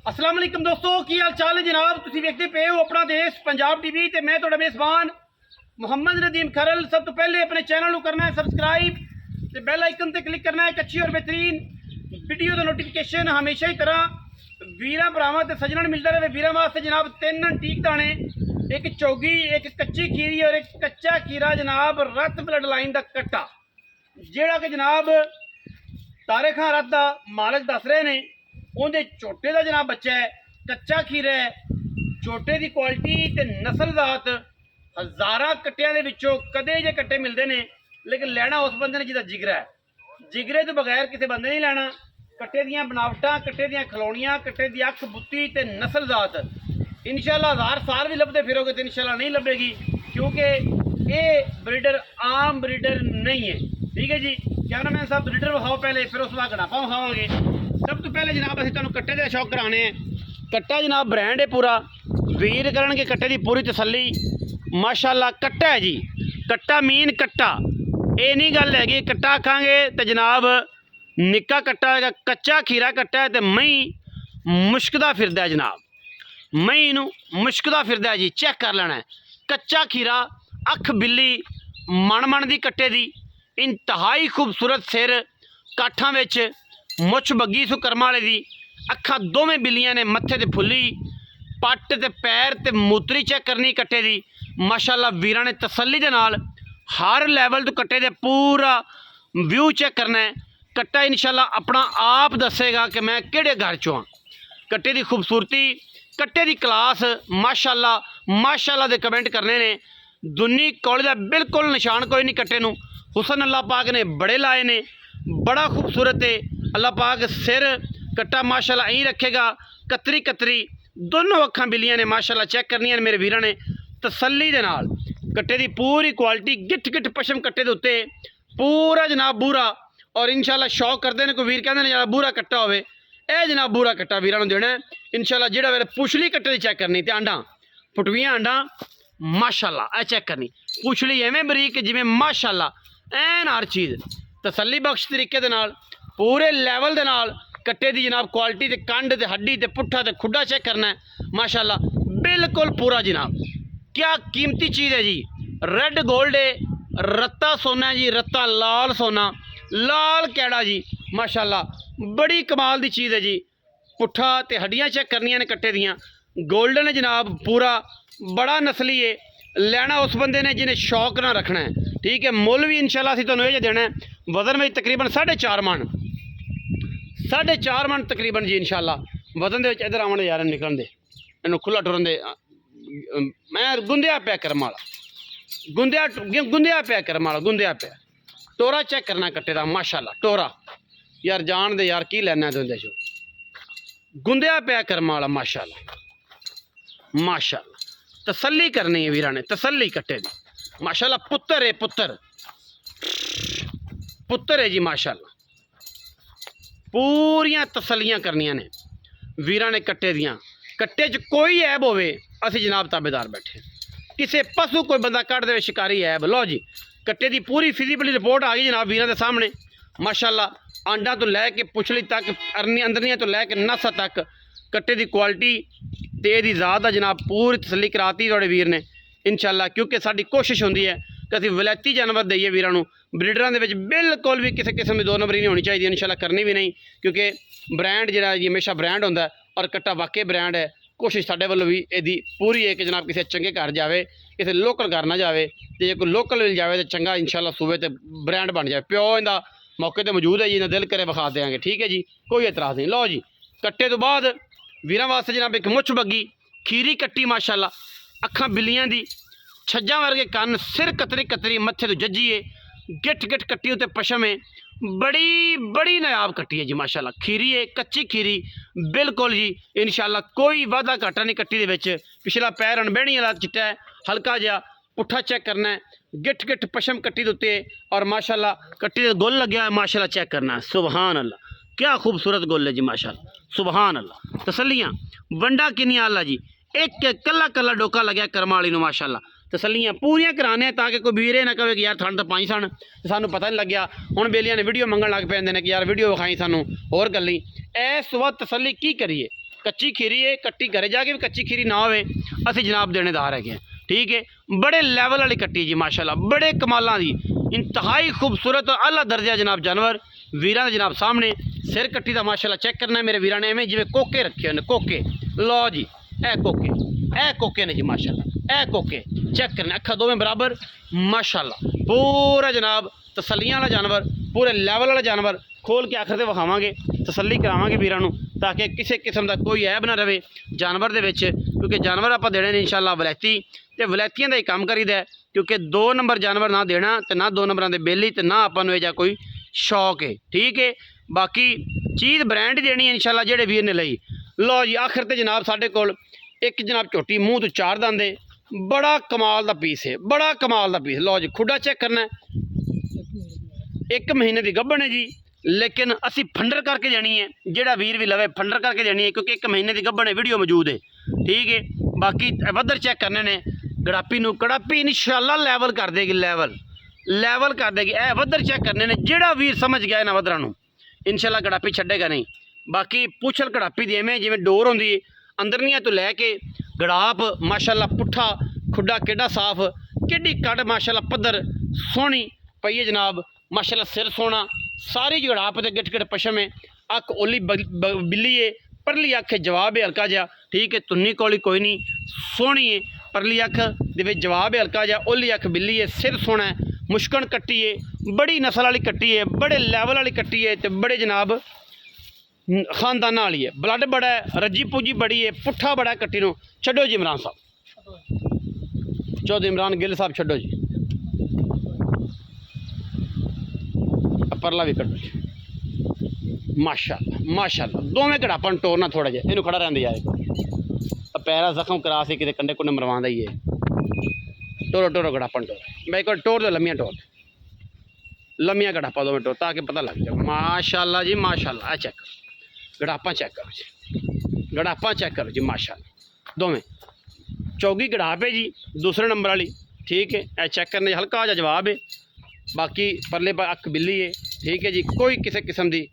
अस्सलाम वालेकुम दोस्तों, की हाल चाल है जनाब। तुसीं वेखदे पे हो अपना देश पंजाब टीवी ते मैं तुहाडा मेज़बान मुहम्मद नदीम खरल। सब तो पहले अपने चैनल को करना है सबसक्राइब ते बेल आइकन ते क्लिक करना है एक अच्छी और बेहतरीन वीडियो का नोटिफिकेशन हमेशा ही तरह वीरां भरावां ते सज्जणां मिलता रहे। वीरां वास्ते जनाब 3 अंटीक दाने, एक चौगी, एक कच्ची खीरी और एक कच्चा खीरा जनाब रत ब्लड लाइन का कट्टा, जिहड़ा कि जनाब तारे खां रत का मालक दस रहे ने। उहदे झोटे का जनाब बच्चा है, कच्चा खीरा है, झोटे की क्वालिटी ते नस्लजात हज़ारां कट्टियां दे विचों कदे जे कट्टे मिलते हैं, लेकिन लैना उस बंदे ने जिहदा जिगरा है। जिगरे तो बगैर किसी बंदे नहीं लैना। कट्टे दियां बनावटां, कट्टे दियां खलौणियां, कट्टे दी अख बुत्ती ते नस्लजात इंशाअल्लाह 1000 साल भी लभदे फिरोगे तो इंशाअल्लाह नहीं लभेगी, क्योंकि ये ब्रीडर आम ब्रीडर नहीं है। ठीक है जी, कैमरामैन साहब ब्रीडर विखाओ पहले, फिर उस बाद गड़ापा विखावांगे। सब तो पहले जनाब असीं तुहानूं कट्टे दे शौक कराने हैं। कट्टा जनाब ब्रांड है पूरा, वीर करनगे कट्टे की पूरी तसल्ली। माशाअल्लाह कट्टा है जी, कट्टा मीन कट्टा, ये नहीं गल हैगी कट्टा आखांगे तो जनाब निक्का कट्टा है। कच्चा खीरा कट्टा है तो मई मुश्कदा फिरदा है जनाब, मई नूं मुश्कदा फिरदा है जी। चेक कर लेना है कच्चा खीरा, अख बिल्ली मन मन दी कट्टे दी, इंतहाई खूबसूरत सिर, काठां विच मुछ बग्गी सु कर्मा वाले दी, अखा दोवें बिल्लियां ने, मत्थे ते फुल्ली, पट ते पैर ते मूतरी चेक करनी कट्टे दी। माशाअल्लाह वीरां ने तसल्ली दे नाल हर लैवल तो कट्टे दे पूरा व्यू चेक करना है। कट्टा इंशाअल्लाह अपना आप दसेगा कि मैं किहड़े घर चों हाँ। कट्टे की खूबसूरती, कट्टे की क्लास, माशाअल्लाह माशाअल्लाह दे कमेंट करने ने। दुन्नी कौले का बिल्कुल निशान कोई नहीं कट्टे नूं। हुसन अल्लाह पाक ने बड़े लाए ने, बड़ा खूबसूरत है अल्लाह पाक। सिर कट्टा माशाअल्लाह यहीं रखेगा, कतरी कतरी दोनों अखां बिल्लियां ने माशाअल्लाह चेक करनियां मेरे वीरां ने तसल्ली दे नाल। कट्टे की पूरी क्वालिटी गिट गिट पशम कट्टे दे उत्ते पूरा जनाब बूरा, और इंशाअल्लाह शौक करते हैं कोई वीर कहते हैं जरा बूरा कट्टा होवे, ए जनाब बूरा कट्टा वीरां नूं देना है इंशाअल्लाह। जिहड़ा वेले पुछली कट्टे की चेक करनी ते आंडा फुटवियां आंडा माशाअल्लाह ए चेक करनी, पुछली एवें बरीक जिवें माशाअल्लाह एन हर चीज़ तसल्ली बख्श तरीके दे नाल पूरे लैवल दे नाल कट्टे दी जनाब क्वालिटी ते कंड ते हड्डी ते पुट्ठा ते खुड्डा चेक करना है माशाअल्लाह बिल्कुल पूरा जनाब। क्या कीमती चीज़ है जी, रेड गोल्ड है, रत्ता सोना है जी, रत्ता लाल सोना, लाल कैड़ा जी माशाअल्लाह बड़ी कमाल दी चीज़ है जी। पुट्ठा ते हड्डियां चेक करनियां ने कट्टे दियां, गोल्डन है जनाब पूरा, बड़ा नस्ली है। लैना उस बंदे ने जिन्हें शौक ना रखना है। ठीक है, मुल भी इंशाअल्लाह असीं तुहानूं ये देना है, वजन में तकरीबन 4.5 मन, 4.5 मन तकरीबन जी इंशाअल्लाह वजन दे विच। इधर आवन दे यार निकलन दे, इन्हूं खुला टुरन दे। मैं गुंदिया पिया करम वाला, गुंदिया पिया करम वाला, गुंदिया पिया। टोरा चेक करना कट्टे दा माशाअल्लाह, टोरा यार जान दे यार की लैना तुंदे चो, गुंदिया पिया करम वाला माशाअल्लाह माशाअल्लाह। तसल्ली करनी है वीरां ने, तसल्ली कट्टे दी माशाअल्लाह। पुत्तर है, पुत्तर पुत्तर है जी माशाअल्लाह। पूरियां तसल्लियां करनियां ने वीरां ने कट्टे दियां। कट्टे च कोई ऐब होवे असीं जनाब ताबेदार बैठे, किसी पशु कोई बंदा कट दे शिकारी ऐब। लो जी कट्टे की पूरी फिजिकली रिपोर्ट आ गई जनाब वीरां दे सामने माशाअल्लाह। आंडा तो लैके पुछली तक, अंदरियां तो लैके नस तक कट्टे की क्वालिटी ते इहदी ज़ात दा जनाब पूरी तसल्ली कराती थोड़े वीर ने इंशाअल्लाह। क्योंकि साडी कोशिश होंदी है कि असीं वलैती जानवर दईए वीरां नूं। ब्रीडरां दे विच बिल्कुल भी किसी किस्म की दो नंबरी नहीं होनी चाहिए इंशाअल्लाह, करनी भी नहीं, क्योंकि ब्रांड जिहड़ा हमेशा ब्रांड होंदा है और कट्टा वाकई ब्रांड है। कोशिश साडे वल्लों भी इहदी पूरी है कि जनाब किसी चंगे घर जावे, किसी लोकल घर ना जावे, तो जे कोई लोकल मिल जाए तो चंगा इंशाअल्लाह सूबे ते ब्रांड बन जाए। प्यो इहदा मौके ते मौजूद है जी, ना दिल करे विखा देंगे। ठीक है जी, कोई एतराज़ नहीं। लो जी कट्टे तो बाद वीरां वास्ते जनाब एक मुछ बग्गी खीरी कट्टी माशाअल्लाह, अखां बिल्लियां दी, छज्जां वर्गे कन्न, सिर कतरी कतरी, मत्थे तो जज्जी है, गिट गिट कट्टी उत्ते पशम है, बड़ी बड़ी नायाब कट्टी है जी माशाअल्लाह। खीरी है, कच्ची खीरी बिल्कुल जी इंशाअल्लाह, कोई वादा घाटा नहीं कट्टी दे विच। पिछला पैर अणबैणी वाला चिट्टा है, हल्का जिहा पुट्ठा चेक करना है, गिट गिट पशम कट्टी दे उत्ते, और माशाअल्लाह कट्टी दे गोल लग्या है माशाअल्लाह चेक करना है। सुबहान अल्लाह, क्या खूबसूरत गोल है जी माशाअल्लाह, सुबहान अल्लाह। तसल्लियाँ वंडा किनिया अल्लाह जी, एक कला कला डोका लग्या कर्मा वाली नूं माशाअल्लाह। तसल्लियाँ पूरियां कराने ताकि कोई वीर ना कहे कि यार ठंड तो 5 सन सानू पता नहीं लग्या। हुण बेलियां ने वीडियो मंगण लग पैंदे ने कि यार वीडियो विखाई सानू होर गल्ली। इस वक्त तसल्ली की करिए, ਕੱਚੀ ਖੀਰੀ ਹੈ, ਕੱਟੀ ਘਰੇ ਜਾ ਕੇ ਵੀ ਕੱਚੀ ਖੀਰੀ ਨਾ ਹੋਵੇ ਅਸੀਂ ਜਨਾਬ ਦੇਣੇਦਾਰ ਹੈਗੇ ਹਾਂ। ठीक है, बड़े लेवल वाली कट्टी जी माशाल्लाह, बड़े कमालों की इंतहाई खूबसूरत और आला दर्जा जनाब जानवर वीरां दे जनाब सामने। सिर कट्टी का माशाल्लाह चेक करना है मेरे वीरां ने, एवें जिवें कोके रखे हुए कोके। लो जी ए कोके ने जी माशाल्लाह, ए कोके चेक करने, अखा दोवें बराबर माशाल्लाह, पूरा जनाब तसलियां वाला जानवर, पूरे लेवल वाला जानवर। खोल के आखिर ते विखावांगे, तसल्ली करावांगे वीरां नूं, ताकि किसी किस्म का कोई ऐब ना रहे जानवर दे विच, क्योंकि जानवर आपां देने ने इंशाअल्लाह वलैती ते वलैतियां दा ही काम करीदा है, क्योंकि 2 नंबर जानवर ना देना ते ना 2 नंबरां दे बेली ते ना आपां नूं इह जिहा कोई शौक है। ठीक है, बाकी चीज़ ब्रांड ही देनी है इंशाअल्लाह जेहड़े वीर ने लई। लो जी आखिर ते जनाब साडे कोल एक जनाब झोटी मूँह तो 4 दंद है, बड़ा कमाल का पीस है, बड़ा कमाल का पीस। लो जी खुडा चेक करना है, 1 महीने की गब्बन है जी, लेकिन असी फंडर करके देनी है, जेड़ा वीर भी लवे फंडर करके देनी है, क्योंकि 1 महीने की गब्बन है, वीडियो मौजूद है। ठीक है, बाकी वधर चेक करने ने गड़ापी नूं, गड़ापी इंशाअल्लाह लैवल कर देगी, लैवल कर देगी। ए वधर चेक करने ने, जेड़ा वीर समझ गया इन्हां वधरां नूं इंशाअल्लाह गड़ापी छड्डेगा नहीं। बाकी पुछल गड़ापी दी एवें जिवें डोर होंदी है, अंदरनियां तो लैके गड़ाप माशाअल्लाह पुट्ठा खुड्डा केड़ा साफ, केड़ी कट माशाअल्लाह पद्धर सोहनी पई है जनाब माशाअल्लाह, सिर सोहना, सारी गड़ाप ते गिट गिट पशम है। अख ओली बिल्ली है, परली अख जवाब है हल्का जहा। ठीक है, तुन्नी कौली कोई नहीं, सोहनी है, परली अख दे विच जवाब है हल्का जहा, ओली अख बिल्ली है, सिर सोहना है, मुश्कन कट्टी है, बड़ी नस्ल वाली कट्टी है, बड़े लैवल वाली कट्टी है, तो बड़े जनाब खानदाना वाली है, ब्लड बड़ा है, रजी पूजी बड़ी है, पुट्ठा बड़ा है कट्टी नूं। छड्डो जी इमरान साहब, चौधरी इमरान गिल साहब छड्डो जी, परला भी कट्टो जी माशाअल्लाह माशाअल्लाह। दोवें घड़ापन टोरना थोड़ा जिहा, इनू खड़ा रहने जाए, पैरा जख्म करा से किते कंडे कुंडे मरवांदा ही है। टोरो टोरो घड़ापन टोर, मैं एक बार टोर दो, लम्मियां टोर, लम्मियां घड़ापा दोवें टोर, ताकि पता लग जाए। माशाअल्लाह जी माशाअल्लाह, आ चेक करो घड़ापा, चेक करो जी घड़ापा, चेक करो जी माशाअल्लाह। दोवें चौगी घड़ाप है जी, दूसरे नंबर वाली। ठीक है, ए चेक करने हल्का जहा जवाब है, बाकी परले पर अख बिल्ली है। ठीक है जी, कोई किसी किस्म की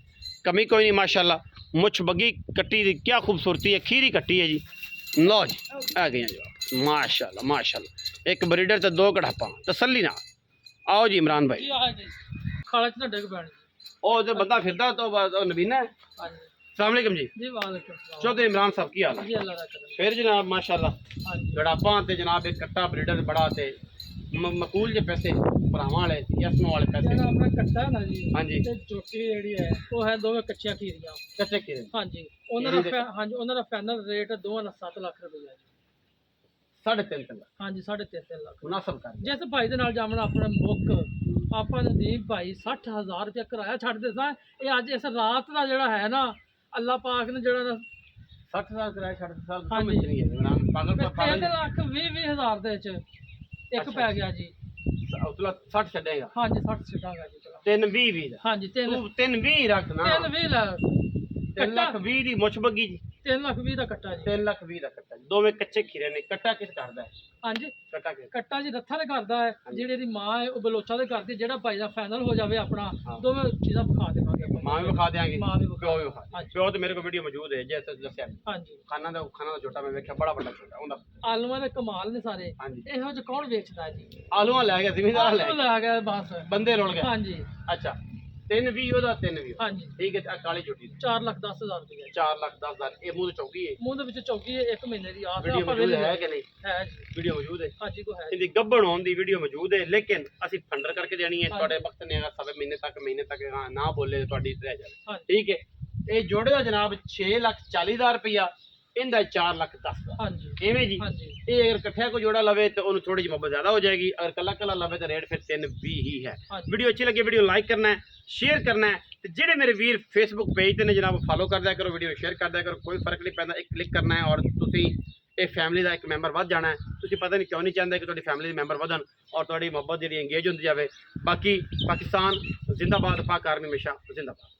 कमी कोई नहीं माशाअल्लाह। मुछ बगी कट्टी दी क्या खूबसूरती है, खीरी कट्टी है जी। लो जी आ गई जी माशाअल्लाह माशाअल्लाह, एक ब्रीडर ते 2 घड़ापा, तसल्ली ना। आओ जी इमरान भाई, खाला च ना डिग पैण ओ जो बंदा फिरदा तो नबीना है। अस्सलाम वालेकुम जी। जी वालेकुम सलाम चौधरी इमरान साहब की हाल है जी, अल्लाह दा करम। फिर जनाब माशाअल्लाह, हाँ जी गड़ापा ते जनाब एक कट्टा ब्रीडर बड़ा ते मकूल जे पैसे भरावां वाले यसमो वाले पैसे। जेड़ा अपना कट्टा है ना जी, हाँ जी, ते चोटी जेड़ी है वो है दोवें कच्चियां खीरियां। कच्चे किरे हाँ जी, उन्हां दा हाँ जी, उन्हां दा फाइनल रेट दोवां दा 7 लाख रुपया जी। 3.5 लाख हाँ जी 3.5 लाख। मुनासिब कर। जिस भाई दे नाल जामना अपना मुक ਆਪਾਂ ਨਦੀਪ ਭਾਈ 60000 ਰੁਪਇਆ ਕਿਰਾਇਆ ਛੱਡਦੇ ਸਾਂ। ਇਹ ਅੱਜ ਇਸ ਰਾਤ ਦਾ ਜਿਹੜਾ ਹੈ ਨਾ, ਅੱਲਾਹ ਪਾਕ ਨੇ ਜਿਹੜਾ 60,000 किराया छड़ साल हाँ समझ जी। नहीं है इमरान पागल 3 लाख 20,000 ਦੇ ਵਿੱਚ ਇੱਕ ਪੈ ਗਿਆ ਜੀ। उतला 60 छड़ेगा। हाँ जी 60 ਛੱਡਾਂਗਾ ਜੀ। ਚਲੋ 320 दा हाँ जी 3 तू 320 रख ना, 20 ਲੱਖ 3 लाख 20 दी मुछ बगी जी, 3 ਲੱਖ 20 ਦਾ ਕੱਟਾ ਜੀ। 3 लाख 20 दा कट्टा जी। दोवें कच्चे खीरे ने, कट्टा किस करदा है? हाँ जी कट्टा किस ਕੱਟਾ ਜੀ ਰੱਥਾ ਦੇ ਕਰਦਾ ਹੈ, ਜਿਹੜੀ ਇਹਦੀ ਮਾਂ ਹੈ ਉਹ ਬਲੋਚਾ ਦੇ ਕਰਦੀ। ਜਿਹੜਾ ਭਾਈ ਦਾ ਫਾਈਨਲ ਹੋ ਜਾਵੇ ਆਪਣਾ, हाँ। ਦੋਵੇਂ ਚੀਜ਼ਾਂ ਵਿਖਾ ਦੇਵਾਂਗੇ ਆਪਾਂ। मां भी दिखा देंगे, मां भी विखा प्यो भी दिखा। हाँ जी। प्यो तो मेरे को वीडियो मौजूद है, जैसे दस्या हाँ जी, खाना दा छोटा मैं देखा, बड़ा बड़ा छोटा उंदा। ਆਲੂਆਂ ਦੇ ਕਮਾਲ ਨੇ ਸਾਰੇ। हाँ जी, ਇਹੋ ਜਿਹੇ ਕੌਣ ਵੇਚਦਾ ਹੈ ਜੀ? आलूआ ले गया जिमीदार ले ਆਲੂ गया, ਲੈ ਗਿਆ ਬਸ। बंदे रोल गए। हाँ जी अच्छा 320 ओदा 320। हाँ जी ठीक है, काली छोटी 4,10,000 रुपया। 4,10,000 ये मुंह तो चौकी है। ਮੂੰਹ ਦੇ ਵਿੱਚ ਚੌਕੀ ਹੈ, 1 ਮਹੀਨੇ ਦੀ ਆਸ ਹੈ। वीडियो ਆਪਾਂ मौजूद ਵੇਲੇ है कि नहीं? ਹੈ ਜੀ। वीडियो मौजूद है, हाँ जी को है। ਇਹਦੀ ਗੱਭਣ ਹੋਣ ਦੀ ਵੀਡੀਓ ਮੌਜੂਦ ਹੈ, ਲੇਕਿਨ ਅਸੀਂ ਫੰਡਰ ਕਰਕੇ ਦੇਣੀ ਹੈ। ਹਾਂਜੀ। ਤੁਹਾਡੇ ਵਕਤ ਨੇ ਅਗਰ ਸਵੇ ਮਹੀਨੇ ਤੱਕ ਨਾ ਬੋਲੇ ਤੁਹਾਡੀ ਰਹਿ ਜਾਵੇ। ਹਾਂਜੀ। ਠੀਕ ਹੈ, ਇਹ ਜੋੜੇ ਦਾ ਜਨਾਬ 6,40,000 ਰੁਪਇਆ, ਇਹਦਾ 4,10,000। हाँ जी ਐਵੇਂ ਜੀ। हाँ जी ਇਹ ਅਗਰ ਇਕੱਠਿਆ ਕੋਈ ਜੋੜਾ ਲਵੇ ਤਾਂ ਉਹਨੂੰ ਥੋੜੀ ਜਿਹੀ ਮੁਹੱਬਤ ਜ਼ਿਆਦਾ ਹੋ ਜਾਏਗੀ, ਅਗਰ ਕੱਲਾ ਕੱਲਾ ਲਵੇ ਤਾਂ ਰੇਟ ਫਿਰ 320 ਹੀ ਹੈ। हाँ जी ਵੀਡੀਓ ਅੱਛੀ ਲੱਗੀ ਵੀਡੀਓ ਲਾਈਕ ਕਰਨਾ ਹੈ, ਸ਼ੇਅਰ ਕਰਨਾ ਹੈ, ਤੇ ਜਿਹੜੇ ਮੇਰੇ ਵੀਰ ਫੇਸਬੁੱਕ ਪੇਜ ਤੇ ਨੇ ਜਨਾਬ ਫਾਲੋ ਕਰ ਦਿਆ ਕਰੋ, ਵੀਡੀਓ ਸ਼ੇਅਰ ਕਰ ਦਿਆ ਕਰੋ, ਕੋਈ ਫਰਕ ਨਹੀਂ ਪੈਂਦਾ। ਇੱਕ ਕਲਿੱਕ ਕਰਨਾ ਹੈ ਔਰ ਤੁਸੀਂ ਇਹ ਫੈਮਿਲੀ ਦਾ ਇੱਕ ਮੈਂਬਰ ਵੱਧ ਜਾਣਾ ਹੈ। ਤੁਸੀਂ ਪਤਾ ਨਹੀਂ ਕਿਉਂ ਨਹੀਂ ਚਾਹੁੰਦੇ ਕਿ ਤੁਹਾਡੀ ਫੈਮਿਲੀ ਦੇ ਮੈਂਬਰ ਵਧਣ ਔਰ ਤੁਹਾਡੀ ਮੁਹੱਬਤ ਜਿਹੜੀ ਇੰਗੇਜ ਹੁੰਦੀ ਜਾਵੇ। ਬਾਕੀ ਪਾਕਿਸਤਾਨ ਜ਼ਿੰਦਾਬਾਦ, ਪਾਕ ਆਰਮੀ ਹਮੇਸ਼ਾ ਜ਼ਿੰਦਾਬਾਦ।